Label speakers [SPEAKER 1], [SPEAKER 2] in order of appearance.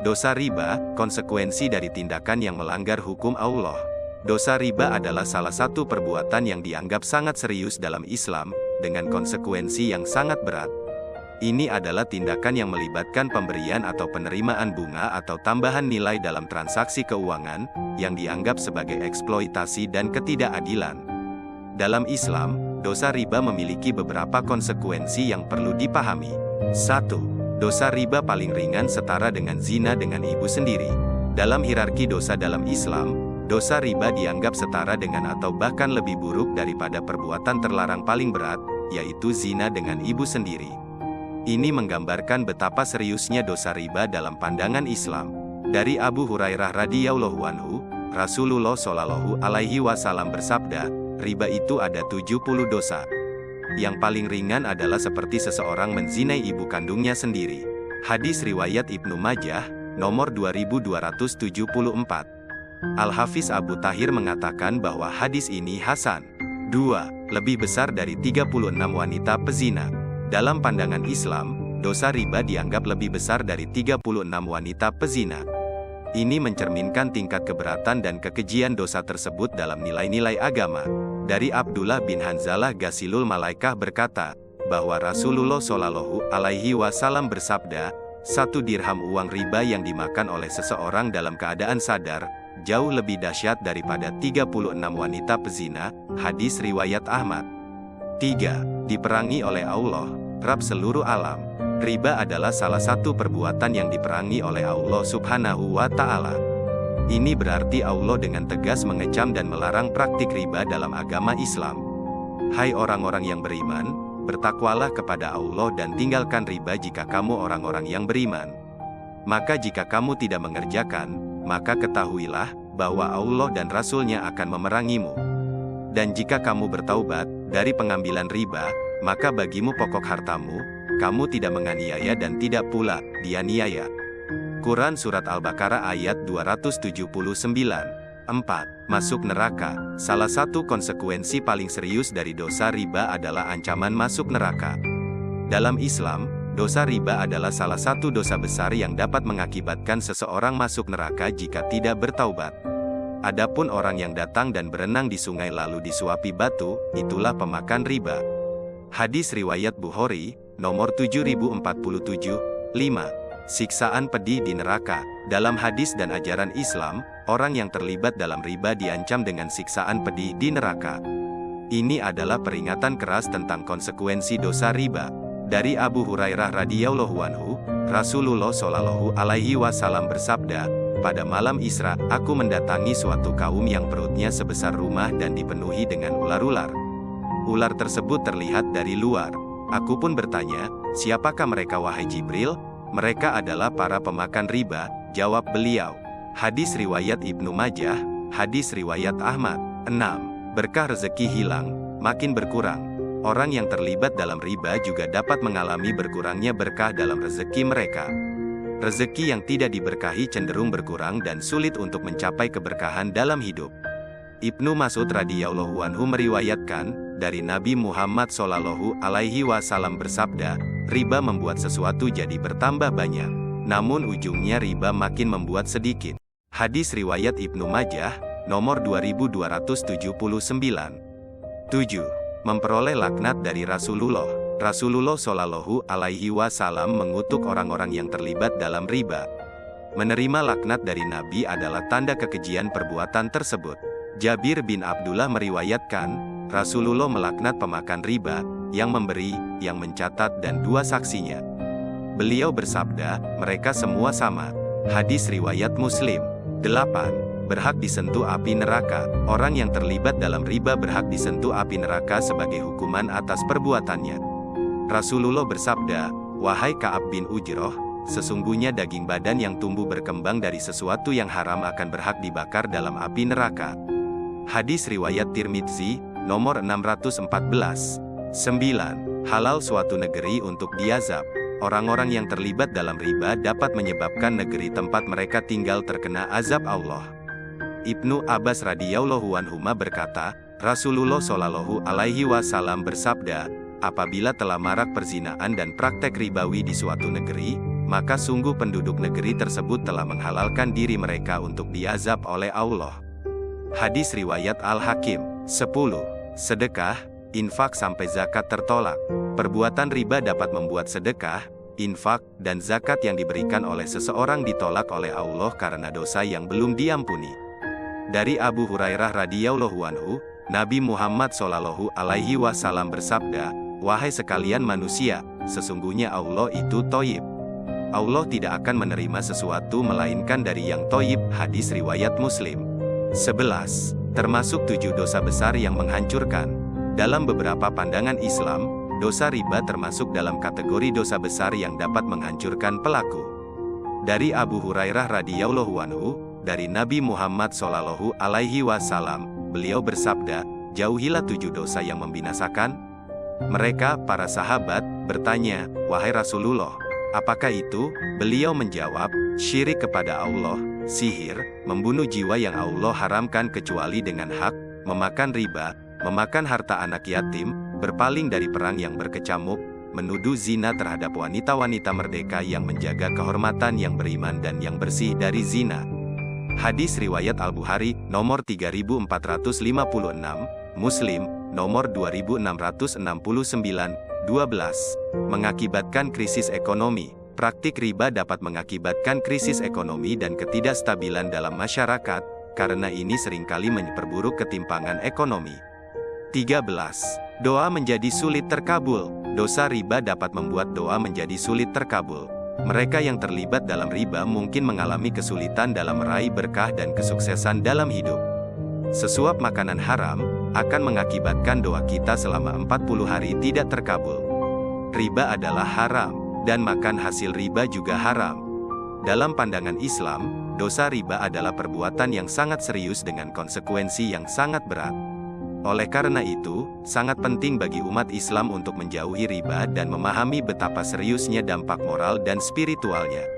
[SPEAKER 1] Dosa riba, konsekuensi dari tindakan yang melanggar hukum Allah. Dosa riba adalah salah satu perbuatan yang dianggap sangat serius dalam Islam, dengan konsekuensi yang sangat berat. Ini adalah tindakan yang melibatkan pemberian atau penerimaan bunga atau tambahan nilai dalam transaksi keuangan, yang dianggap sebagai eksploitasi dan ketidakadilan. Dalam Islam, dosa riba memiliki beberapa konsekuensi yang perlu dipahami. 1. Dosa riba paling ringan setara dengan zina dengan ibu sendiri. Dalam hierarki dosa dalam Islam, dosa riba dianggap setara dengan atau bahkan lebih buruk daripada perbuatan terlarang paling berat, yaitu zina dengan ibu sendiri. Ini menggambarkan betapa seriusnya dosa riba dalam pandangan Islam. Dari Abu Hurairah radhiyallahu anhu, Rasulullah shallallahu alaihi wasallam bersabda, riba itu ada 70 dosa. Yang paling ringan adalah seperti seseorang menzinai ibu kandungnya sendiri. Hadis riwayat Ibnu Majah, nomor 2274. Al-Hafiz Abu Tahir mengatakan bahwa hadis ini hasan. 2. Lebih besar dari 36 wanita pezina. Dalam pandangan Islam, dosa riba dianggap lebih besar dari 36 wanita pezina. Ini mencerminkan tingkat keberatan dan kekejian dosa tersebut dalam nilai-nilai agama. Dari Abdullah bin Hanzalah Ghasilul Malaikah berkata, bahwa Rasulullah shallallahu alaihi wasallam bersabda, 1 dirham uang riba yang dimakan oleh seseorang dalam keadaan sadar, jauh lebih dahsyat daripada 36 wanita pezina. Hadis riwayat Ahmad. 3. Diperangi oleh Allah, Rabb seluruh alam. Riba adalah salah satu perbuatan yang diperangi oleh Allah Subhanahu wa Ta'ala. Ini berarti Allah dengan tegas mengecam dan melarang praktik riba dalam agama Islam. Hai orang-orang yang beriman, bertakwalah kepada Allah dan tinggalkan riba jika kamu orang-orang yang beriman. Maka jika kamu tidak mengerjakan, maka ketahuilah bahwa Allah dan Rasul-Nya akan memerangimu. Dan jika kamu bertaubat dari pengambilan riba, maka bagimu pokok hartamu, kamu tidak menganiaya dan tidak pula dianiaya. Quran Surat Al-Baqarah ayat 279. 4. Masuk neraka. Salah satu konsekuensi paling serius dari dosa riba adalah ancaman masuk neraka. Dalam Islam, dosa riba adalah salah satu dosa besar yang dapat mengakibatkan seseorang masuk neraka jika tidak bertaubat. Adapun orang yang datang dan berenang di sungai lalu disuapi batu, itulah pemakan riba. Hadis riwayat Bukhari, nomor 7047. 5. Siksaan pedih di neraka. Dalam hadis dan ajaran Islam, orang yang terlibat dalam riba diancam dengan siksaan pedih di neraka. Ini adalah peringatan keras tentang konsekuensi dosa riba. Dari Abu Hurairah radhiyallahu anhu, Rasulullah shallallahu alaihi wasallam bersabda, pada malam Isra, aku mendatangi suatu kaum yang perutnya sebesar rumah dan dipenuhi dengan ular-ular. Ular tersebut terlihat dari luar. Aku pun bertanya, siapakah mereka wahai Jibril? Mereka adalah para pemakan riba, jawab beliau. Hadis riwayat Ibnu Majah, hadis riwayat Ahmad. 6. Berkah rezeki hilang, makin berkurang. Orang yang terlibat dalam riba juga dapat mengalami berkurangnya berkah dalam rezeki mereka. Rezeki yang tidak diberkahi cenderung berkurang dan sulit untuk mencapai keberkahan dalam hidup. Ibnu Mas'ud radhiyallahu anhu meriwayatkan dari Nabi Muhammad shallallahu alaihi wasallam bersabda, riba membuat sesuatu jadi bertambah banyak, namun ujungnya riba makin membuat sedikit. Hadis riwayat Ibnu Majah, nomor 2279. 7. Memperoleh laknat dari Rasulullah. Rasulullah shallallahu alaihi wasallam mengutuk orang-orang yang terlibat dalam riba. Menerima laknat dari Nabi adalah tanda kekejian perbuatan tersebut. Jabir bin Abdullah meriwayatkan, Rasulullah melaknat pemakan riba, yang memberi, yang mencatat dan 2 saksinya. Beliau bersabda, mereka semua sama. Hadis riwayat Muslim. 8. Berhak disentuh api neraka. Orang yang terlibat dalam riba berhak disentuh api neraka sebagai hukuman atas perbuatannya. Rasulullah bersabda, wahai Ka'ab bin Ujroh, sesungguhnya daging badan yang tumbuh berkembang dari sesuatu yang haram akan berhak dibakar dalam api neraka. Hadis riwayat Tirmidzi, nomor 614. 9. Halal suatu negeri untuk diazab. Orang-orang yang terlibat dalam riba dapat menyebabkan negeri tempat mereka tinggal terkena azab Allah. Ibnu Abbas radhiyallahu anhuma berkata, Rasulullah shallallahu alaihi wasallam bersabda, apabila telah marak perzinaan dan praktek ribawi di suatu negeri, maka sungguh penduduk negeri tersebut telah menghalalkan diri mereka untuk diazab oleh Allah. Hadis riwayat Al-Hakim. 10. Sedekah, infak sampai zakat tertolak. Perbuatan riba dapat membuat sedekah, infak, dan zakat yang diberikan oleh seseorang ditolak oleh Allah karena dosa yang belum diampuni. Dari Abu Hurairah radhiyallahu anhu, Nabi Muhammad shallallahu alaihi wasallam bersabda, "Wahai sekalian manusia, sesungguhnya Allah itu thoyyib. Allah tidak akan menerima sesuatu melainkan dari yang thoyyib." Hadis riwayat Muslim. 11. Termasuk 7 dosa besar yang menghancurkan. Dalam beberapa pandangan Islam, dosa riba termasuk dalam kategori dosa besar yang dapat menghancurkan pelaku. Dari Abu Hurairah radhiyallahu anhu, dari Nabi Muhammad shallallahu alaihi wasallam, beliau bersabda, "Jauhilah 7 dosa yang membinasakan." Mereka, para sahabat, bertanya, "Wahai Rasulullah, apakah itu?" Beliau menjawab, "Syirik kepada Allah, sihir, membunuh jiwa yang Allah haramkan kecuali dengan hak, memakan riba, memakan harta anak yatim, berpaling dari perang yang berkecamuk, menuduh zina terhadap wanita-wanita merdeka yang menjaga kehormatan yang beriman dan yang bersih dari zina." Hadis riwayat Al-Bukhari, nomor 3456, Muslim, nomor 2669, 12. Mengakibatkan krisis ekonomi. Praktik riba dapat mengakibatkan krisis ekonomi dan ketidakstabilan dalam masyarakat, karena ini seringkali memperburuk ketimpangan ekonomi. 13. Doa menjadi sulit terkabul. Dosa riba dapat membuat doa menjadi sulit terkabul. Mereka yang terlibat dalam riba mungkin mengalami kesulitan dalam meraih berkah dan kesuksesan dalam hidup. Sesuap makanan haram akan mengakibatkan doa kita selama 40 hari tidak terkabul. Riba adalah haram, dan makan hasil riba juga haram. Dalam pandangan Islam, dosa riba adalah perbuatan yang sangat serius dengan konsekuensi yang sangat berat. Oleh karena itu, sangat penting bagi umat Islam untuk menjauhi riba dan memahami betapa seriusnya dampak moral dan spiritualnya.